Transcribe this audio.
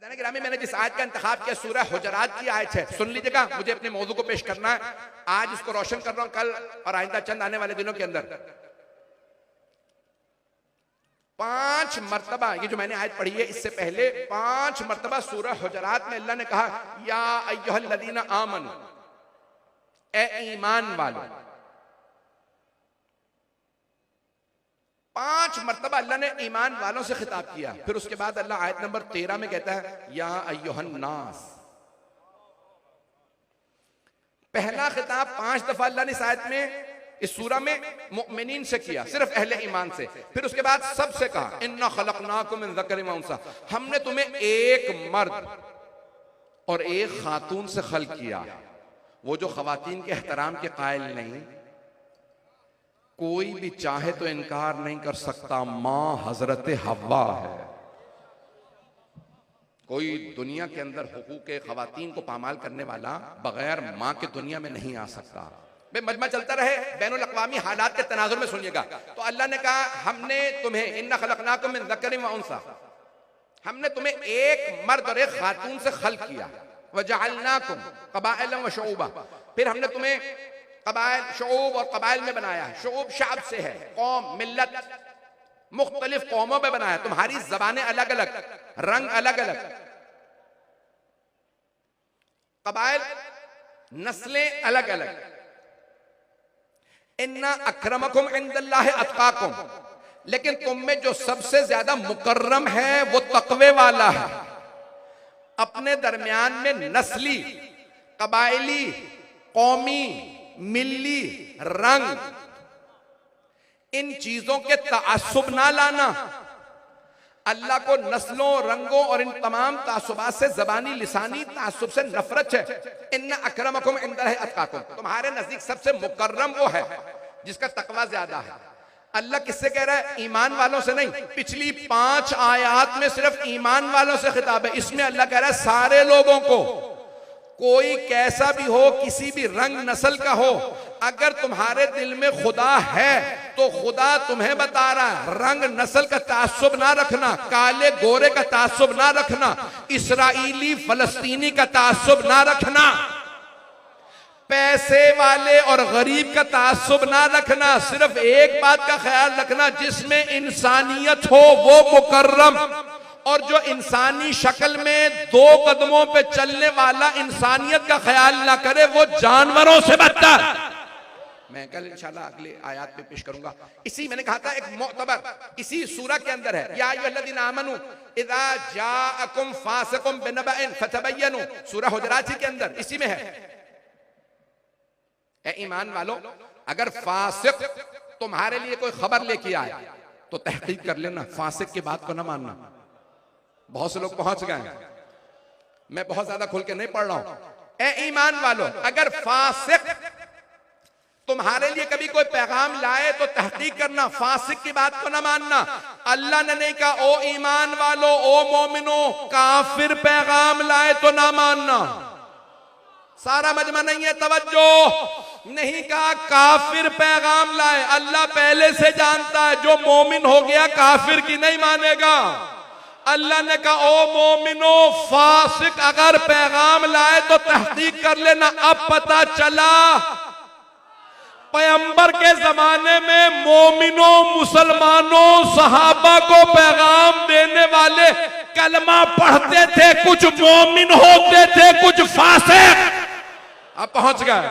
गिरामी, मैंने जिस आयत का इंतखाब किया सूरह हुजरात की आयत है, सुन लीजिएगा, मुझे अपने मौजू को पेश करना है। आज इसको रोशन कर रहा हूं, कल और आइंदा चंद आने वाले दिनों के अंदर 5 मरतबा, ये जो मैंने आयत पढ़ी है इससे पहले 5 मरतबा सूरह हुजरात में अल्लाह ने कहा या अय्युहल्लज़ीना आमनू, ए ईमान वालों। 5 मरतबा अल्लाह ने ईमान वालों से खिताब किया। फिर उसके बाद अल्लाह आयत नंबर 13 में कहता है या अय्युहन नास। पहला खिताब 5 दफा अल्लाह ने इस आयत में, इस सूरा में मुमिनीन से किया, सिर्फ अहले ईमान से। फिर उसके बाद सबसे कहा इन्ना खलकनाकुम मिन ज़करिन व उन्सा, हमने तुम्हें एक मर्द और एक खातून से खल्क किया। वो जो खवातीन के एहतराम के कायल नहीं, कोई भी चाहे तो इनकार नहीं कर सकता, मां हजरत हव्वा है। कोई दुनिया के अंदर हुकूक खवातीन को पामाल करने वाला बगैर मां के दुनिया में नहीं आ सकता। मजमा चलता रहे, बैनुल अक़वामी हालात के तनाजुर में सुनिएगा। तो अल्लाह ने कहा हमने तुम्हें इन्ना खलकनाकुम मिन ज़करिन व उन्सा, हमने तुम्हें एक मर्द और एक खातून से खल्क किया। वजअलनाकुम क़बाइला व शुऊबा, फिर हमने तुम्हें कबाइल, शऊब और कबाइल में बनाया है। शऊब शाब से है, कौम, मिल्लत, मुख्तलिफ कौमों में बनाया। तुम्हारी जबानें अलग अलग, रंग अलग अलग, कबाइल, नस्लें अलग अलग। इन्ना अक्रमकुम इंदल्लाहि अत्काकुम, लेकिन तुम में जो सबसे ज्यादा मुकर्रम है वो तकवे वाला है। अपने दरमियान में नस्ली, कबाइली, कौमी, मिल्ली, रंग, इन चीजों के तासुब ना लाना। अल्लाह को नस्लों, रंगों और इन तमाम तासुबात से, जबानी लिसानी तासुब से नफरत है। इन्ना अक्रमकुम इंदल्लाहि अत्काकुम, तुम्हारे नजदीक सबसे मुकर्रम वो है जिसका तकवा ज्यादा है। अल्लाह किससे कह रहा है? ईमान वालों से नहीं। पिछली 5 आयात में सिर्फ ईमान वालों से खिताब है, इसमें अल्लाह कह रहा है सारे लोगों को। कोई कैसा भी हो, किसी भी रंग नस्ल का हो, अगर तुम्हारे दिल में खुदा है तो खुदा तुम्हें बता रहा है रंग नस्ल का तासुब ना रखना, काले गोरे का तासुब ना रखना, इसराइली फलस्तीनी का तासुब ना रखना, पैसे वाले और गरीब का तासुब ना रखना। सिर्फ एक बात का ख्याल रखना, जिसमें इंसानियत हो वो मुकर्रम, और जो इंसानी शक्ल में 2 कदमों पे चलने वाला इंसानियत का ख्याल ना करे वो जानवरों से बदतर। मैं कल इंशाल्लाह अगले आयत पे पेश करूंगा। इसी मैंने कहा था एक मोतबर इसी सूरा के अंदर है, या अय्युहल्लज़ीना आमनू इज़ा जाअकुम फासिकुम बिनबइन फतबय्यनु, सूरा हुजरात के अंदर इसी में है। ए ईमान वालों, अगर फासिक तुम्हारे लिए कोई खबर लेके आए तो तहकीक कर लेना, फासिक की बात को ना मानना। बहुत से लोग पहुंच गए, मैं बहुत ज्यादा खुल के नहीं पढ़ रहा हूं। ए ईमान वालों, अगर फासिक तुम्हारे लिए कभी कोई पैगाम लाए तो तहकीक करना, फासिक की बात को ना मानना। अल्लाह ने नहीं कहा ओ ईमान वालों, ओ मोमिनो, काफिर पैगाम लाए तो ना मानना। सारा मजमा नहीं है, तवज्जो। नहीं कहा काफिर पैगाम लाए, अल्लाह पहले से जानता है जो मोमिन हो गया काफिर की नहीं मानेगा। अल्लाह ने कहा ओ मोमिनो, फासिक अगर पैगाम लाए तो तहकीक कर लेना। अब पता चला पैगंबर के जमाने में मोमिनों, मुसलमानों, सहाबा को पैगाम देने वाले कलमा पढ़ते थे, कुछ मोमिन होते थे, कुछ फासिक। अब पहुंच गए।